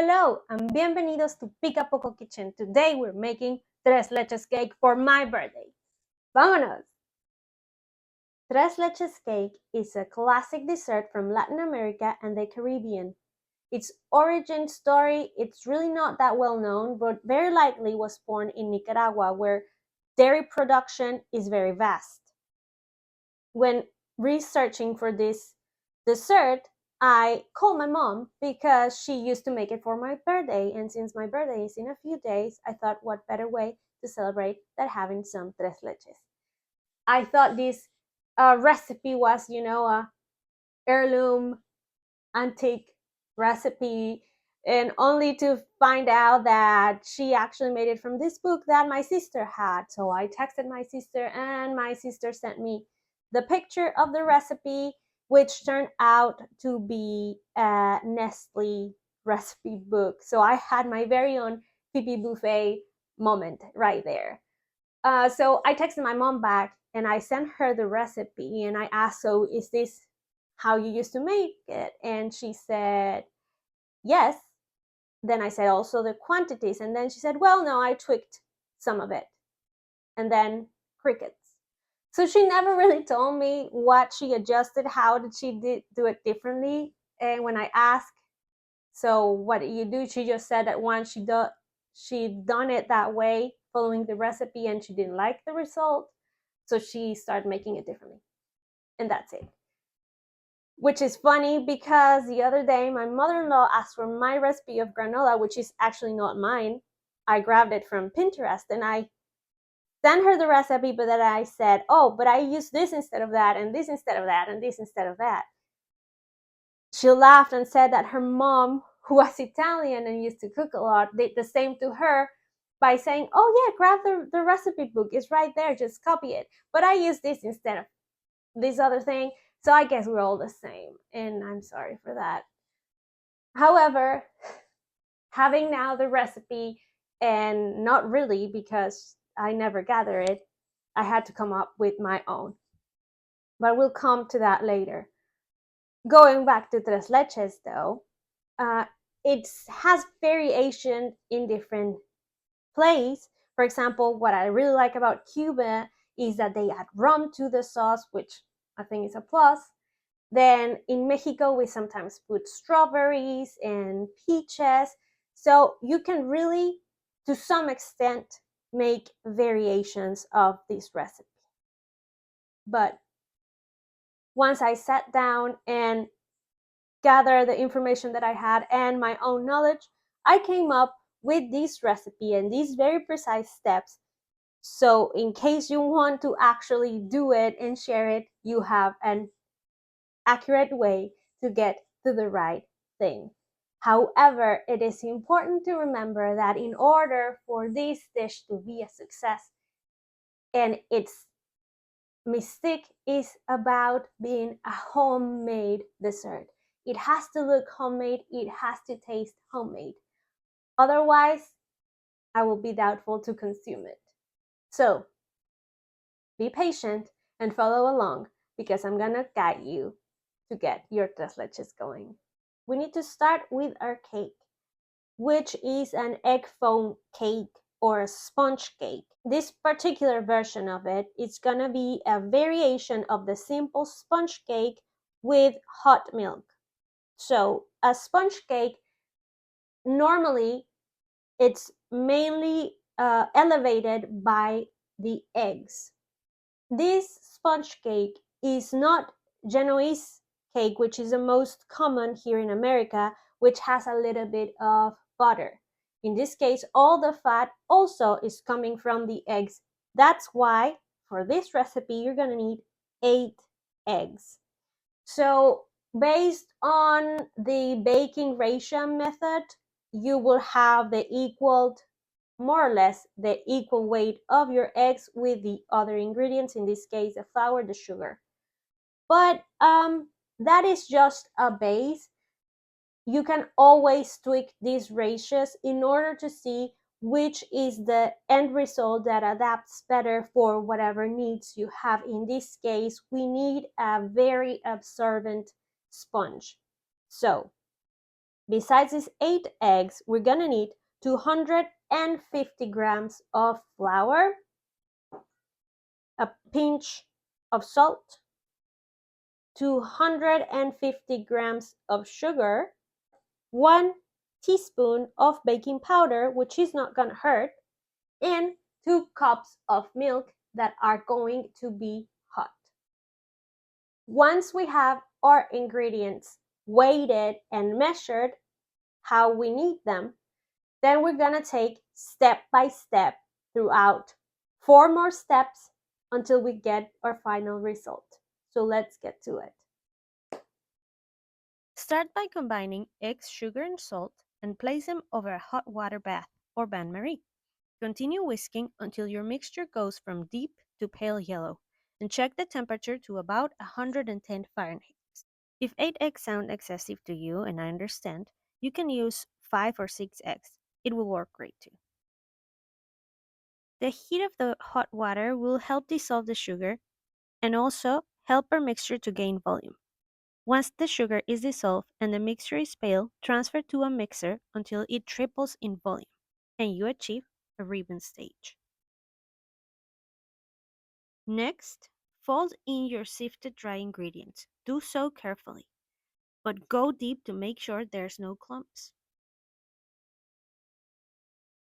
Hello and bienvenidos to Pica Poco Kitchen. Today we're making tres leches cake for my birthday. ¡Vámonos! Tres leches cake is a classic dessert from Latin America and the Caribbean. Its origin story, it's really not that well known, but very likely was born in Nicaragua, where dairy production is very vast. When researching for this dessert, I called my mom because she used to make it for my birthday, and since my birthday is in a few days, I thought what better way to celebrate than having some tres leches. I thought this recipe was, a heirloom antique recipe, and only to find out that she actually made it from this book that my sister had. So I texted my sister, and my sister sent me the picture of the recipe, which turned out to be a Nestle recipe book. So I had my very own Pipi Buffet moment right there. So I texted my mom back and I sent her the recipe and I asked, so is this how you used to make it? And she said, yes. Then I said also the quantities. And then she said, well, no, I tweaked some of it. And then crickets. So she never really told me what she adjusted, how did she do it differently. And when I asked, so what do you do? She just said that once she'd done it that way, following the recipe, and she didn't like the result. So she started making it differently. And that's it. Which is funny because the other day my mother-in-law asked for my recipe of granola, which is actually not mine. I grabbed it from Pinterest and I sent her the recipe, but then I said, oh, but I use this instead of that, and this instead of that, and this instead of that. She laughed and said that her mom, who was Italian and used to cook a lot, did the same to her by saying, oh yeah, grab the recipe book, it's right there, just copy it. But I use this instead of this other thing, so I guess we're all the same, and I'm sorry for that. However, having now the recipe, and not really because I never gather it, I had to come up with my own. But we'll come to that later. Going back to tres leches though, it has variation in different places. For example, what I really like about Cuba is that they add rum to the sauce, which I think is a plus. Then in Mexico, we sometimes put strawberries and peaches. So you can really, to some extent, make variations of this recipe. But once I sat down and gathered the information that I had and my own knowledge, I came up with this recipe and these very precise steps. So in case you want to actually do it and share it, you have an accurate way to get to the right thing. However, it is important to remember that in order for this dish to be a success, and its mystique is about being a homemade dessert. It has to look homemade, it has to taste homemade. Otherwise, I will be doubtful to consume it. So, be patient and follow along because I'm gonna guide you to get your tres leches going. We need to start with our cake, which is an egg foam cake or a sponge cake. This particular version of it is gonna be a variation of the simple sponge cake with hot milk. So a sponge cake, normally it's mainly elevated by the eggs. This sponge cake is not Genoese cake, which is the most common here in America, which has a little bit of butter. In this case, all the fat also is coming from the eggs. That's why for this recipe, you're gonna need 8 eggs. So based on the baking ratio method, you will have the more or less the equal weight of your eggs with the other ingredients, in this case the flour, the sugar. But that is just a base. You can always tweak these ratios in order to see which is the end result that adapts better for whatever needs you have. In this case, we need a very absorbent sponge. So Besides these 8 eggs, we're gonna need 250 grams of flour, a pinch of salt, 250 grams of sugar, 1 teaspoon of baking powder, which is not gonna hurt, and 2 cups of milk that are going to be hot. Once we have our ingredients weighted and measured how we need them, then we're gonna take step by step throughout 4 more steps until we get our final result. So let's get to it. Start by combining eggs, sugar, and salt and place them over a hot water bath or bain-marie. Continue whisking until your mixture goes from deep to pale yellow and check the temperature to about 110 Fahrenheit. If 8 eggs sound excessive to you, and I understand, you can use 5 or 6 eggs. It will work great too. The heat of the hot water will help dissolve the sugar and also help our mixture to gain volume. Once the sugar is dissolved and the mixture is pale, transfer to a mixer until it triples in volume and you achieve a ribbon stage. Next, fold in your sifted dry ingredients. Do so carefully, but go deep to make sure there's no clumps.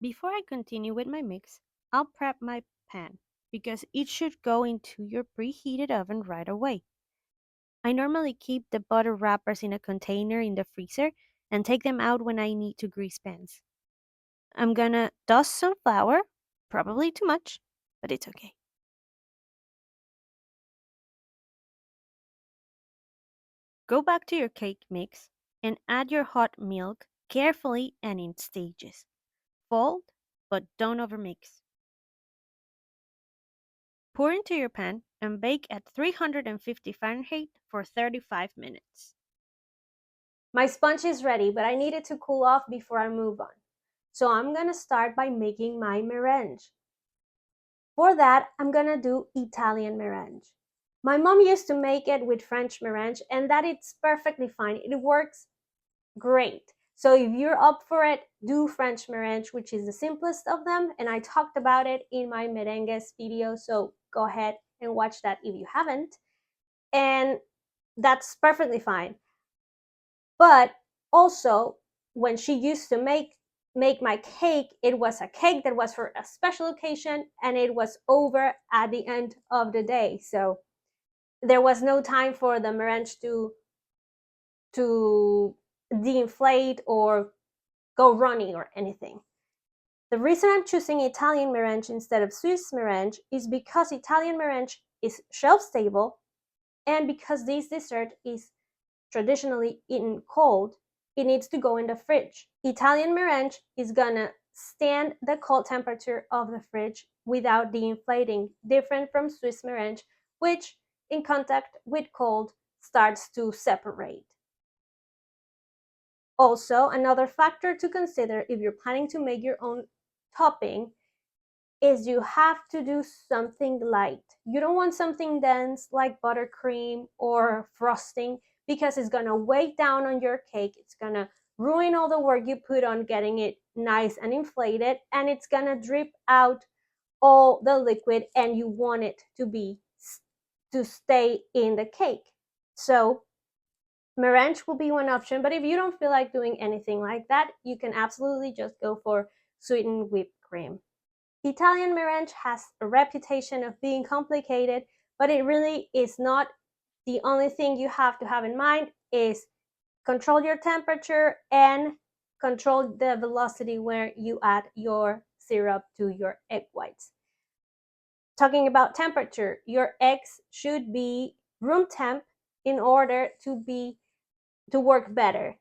Before I continue with my mix, I'll prep my pan because it should go into your preheated oven right away. I normally keep the butter wrappers in a container in the freezer and take them out when I need to grease pans. I'm gonna dust some flour, probably too much, but it's okay. Go back to your cake mix and add your hot milk carefully and in stages. Fold, but don't overmix. Pour into your pan and bake at 350 Fahrenheit for 35 minutes. My sponge is ready, but I need it to cool off before I move on. So I'm gonna start by making my meringue. For that, I'm gonna do Italian merengue. My mom used to make it with French meringue, and that it's perfectly fine. It works great. So if you're up for it, do French meringue, which is the simplest of them, and I talked about it in my merengues video, so go ahead and watch that if you haven't. And that's perfectly fine. But also, when she used to make my cake, it was a cake that was for a special occasion and it was over at the end of the day. So there was no time for the meringue to de-inflate or go runny or anything. The reason I'm choosing Italian merengue instead of Swiss merengue is because Italian merengue is shelf stable and because this dessert is traditionally eaten cold, it needs to go in the fridge. Italian merengue is gonna stand the cold temperature of the fridge without de-inflating, different from Swiss merengue, which in contact with cold starts to separate. Also, another factor to consider if you're planning to make your own topping is you have to do something light. You don't want something dense like buttercream or frosting because it's gonna weigh down on your cake. It's gonna ruin all the work you put on getting it nice and inflated, and it's gonna drip out all the liquid, and you want it to stay in the cake. So meringue will be one option, but if you don't feel like doing anything like that, you can absolutely just go for sweetened whipped cream. Italian merengue has a reputation of being complicated, but it really is not. The only thing you have to have in mind is control your temperature and control the velocity where you add your syrup to your egg whites. Talking about temperature, your eggs should be room temp in order to work better.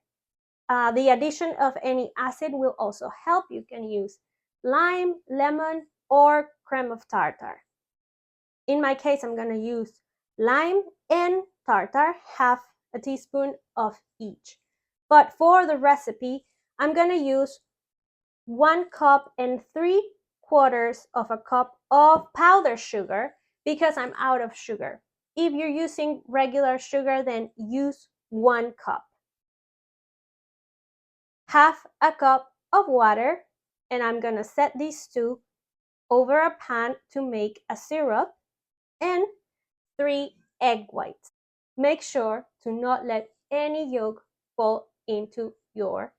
The addition of any acid will also help. You can use lime, lemon, or creme of tartar. In my case, I'm gonna use lime and tartar, half a teaspoon of each. But for the recipe, I'm gonna use 1 cup and 3/4 of a cup of powdered sugar because I'm out of sugar. If you're using regular sugar, then use 1 cup. half a cup of water, and I'm gonna set these two over a pan to make a syrup, and 3 egg whites. Make sure to not let any yolk fall into your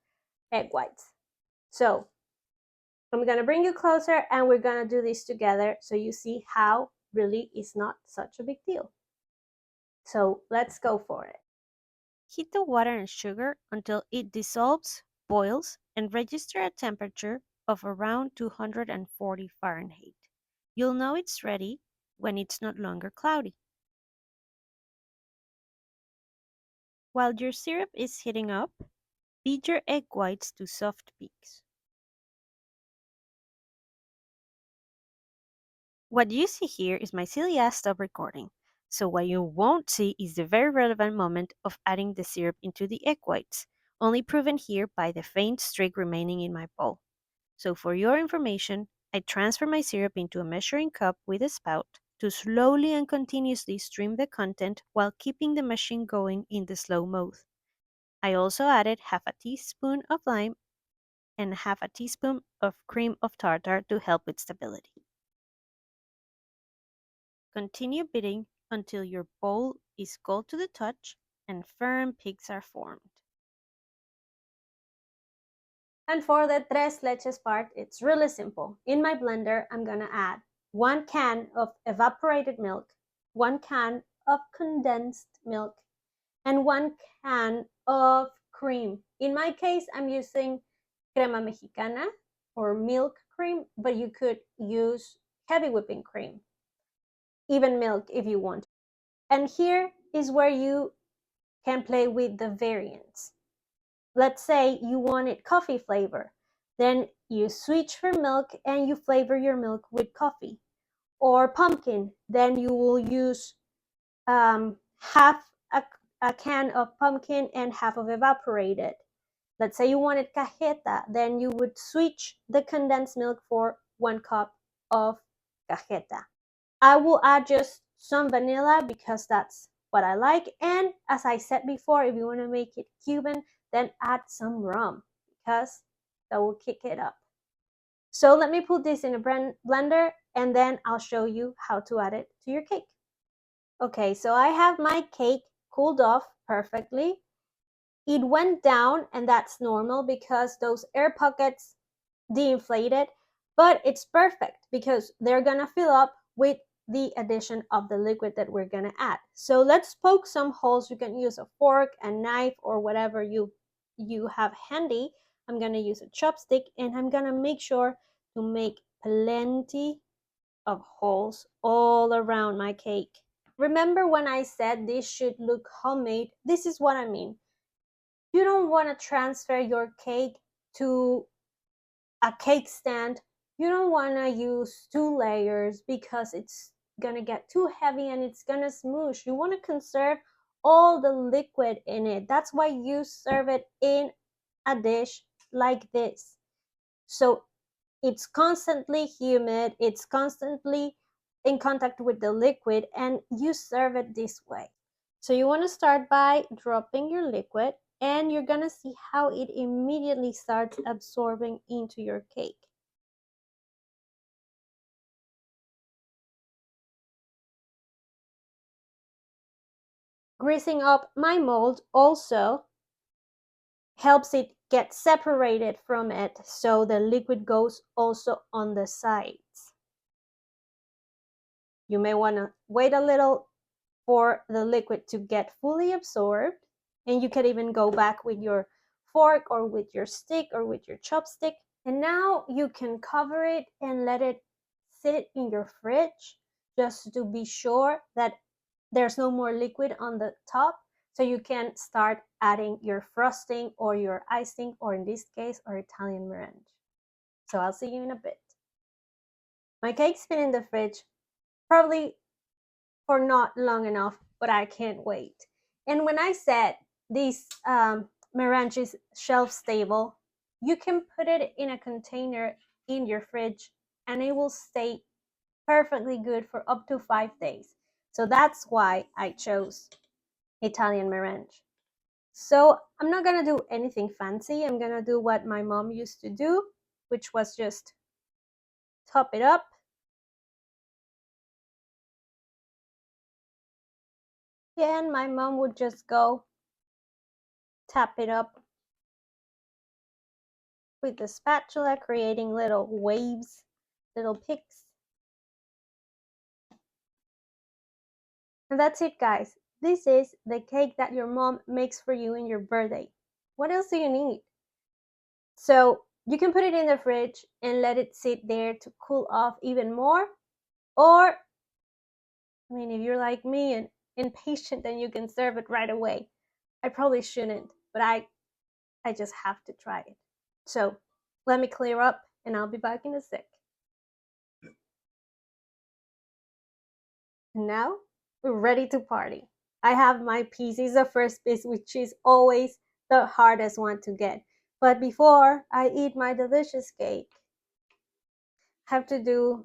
egg whites. So I'm gonna bring you closer and we're gonna do this together so you see how really it's not such a big deal. So let's go for it. Heat the water and sugar until it dissolves, boils, and register a temperature of around 240 Fahrenheit. You'll know it's ready when it's no longer cloudy. While your syrup is heating up, beat your egg whites to soft peaks. What you see here is my silly ass stop recording. So what you won't see is the very relevant moment of adding the syrup into the egg whites, only proven here by the faint streak remaining in my bowl. So for your information, I transfer my syrup into a measuring cup with a spout to slowly and continuously stream the content while keeping the machine going in the slow mode. I also added half a teaspoon of lime and half a teaspoon of cream of tartar to help with stability. Continue beating until your bowl is cold to the touch and firm peaks are formed. And for the tres leches part, it's really simple. In my blender, I'm gonna add 1 can of evaporated milk, 1 can of condensed milk, and 1 can of cream. In my case, I'm using crema mexicana or milk cream, but you could use heavy whipping cream, even milk if you want. And here is where you can play with the variants. Let's say you wanted coffee flavor. Then you switch for milk and you flavor your milk with coffee. Or pumpkin, then you will use half a can of pumpkin and half of evaporated. Let's say you wanted cajeta, then you would switch the condensed milk for 1 cup of cajeta. I will add just some vanilla because that's what I like. And as I said before, if you want to make it Cuban, then add some rum because that will kick it up. So let me put this in a blender and then I'll show you how to add it to your cake. Okay, so I have my cake cooled off perfectly. It went down and that's normal because those air pockets de-inflated, but it's perfect because they're gonna fill up with the addition of the liquid that we're gonna add. So let's poke some holes. You can use a fork, a knife, or whatever you have handy. I'm gonna use a chopstick and I'm gonna make sure to make plenty of holes all around my cake. Remember when I said this should look homemade? This is what I mean. You don't want to transfer your cake to a cake stand. You don't want to use 2 layers because it's gonna get too heavy and it's gonna smoosh. You want to conserve all the liquid in it. That's why you serve it in a dish like this. So it's constantly humid, it's constantly in contact with the liquid, and you serve it this way. So you want to start by dropping your liquid and you're gonna see how it immediately starts absorbing into your cake. Greasing up my mold also helps it get separated from it so the liquid goes also on the sides. You may want to wait a little for the liquid to get fully absorbed, and you can even go back with your fork or with your stick or with your chopstick. And now you can cover it and let it sit in your fridge just to be sure that there's no more liquid on the top, so you can start adding your frosting or your icing, or in this case, our Italian merengue. So I'll see you in a bit. My cake's been in the fridge probably for not long enough, but I can't wait. And when I said this merengue is shelf stable, you can put it in a container in your fridge and it will stay perfectly good for up to 5 days. So that's why I chose Italian merengue. So I'm not gonna do anything fancy. I'm gonna do what my mom used to do, which was just top it up. And my mom would just go tap it up with the spatula, creating little waves, little peaks. And that's it, guys. This is the cake that your mom makes for you in your birthday. What else do you need? So you can put it in the fridge and let it sit there to cool off even more. Or, I mean, if you're like me and impatient, then you can serve it right away. I probably shouldn't, but I just have to try it. So let me clear up and I'll be back in a sec. Now we're ready to party. I have my piece. It's the first piece, which is always the hardest one to get. But before I eat my delicious cake, I have to do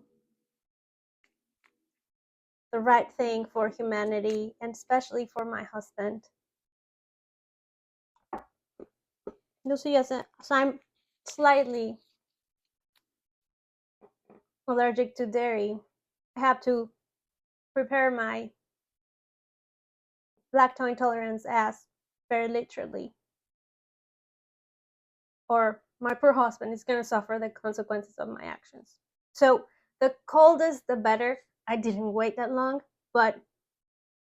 the right thing for humanity and especially for my husband. You'll see, as I'm slightly allergic to dairy, I have to prepare my lactose intolerance as very literally, or my poor husband is going to suffer the consequences of my actions. So the coldest, the better. I didn't wait that long, but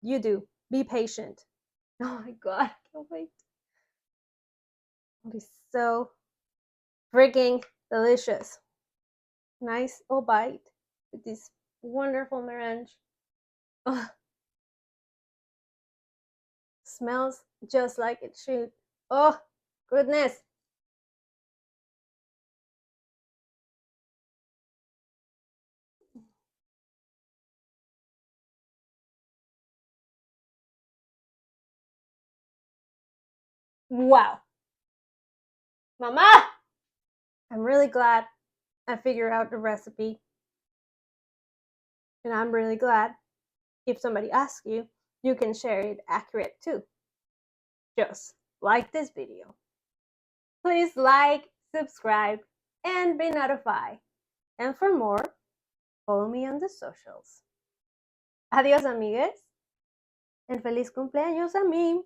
you do. Be patient. Oh my god, I can't wait. It'll be so freaking delicious. Nice bite with this wonderful merengue. Oh, smells just like it should. Oh, goodness. Wow. Mama! I'm really glad I figured out the recipe. And I'm really glad if somebody asks you, you can share it accurate too. Just like this video. Please like, subscribe, and be notified. And for more, follow me on the socials. Adiós, amigues. And feliz cumpleaños a mí.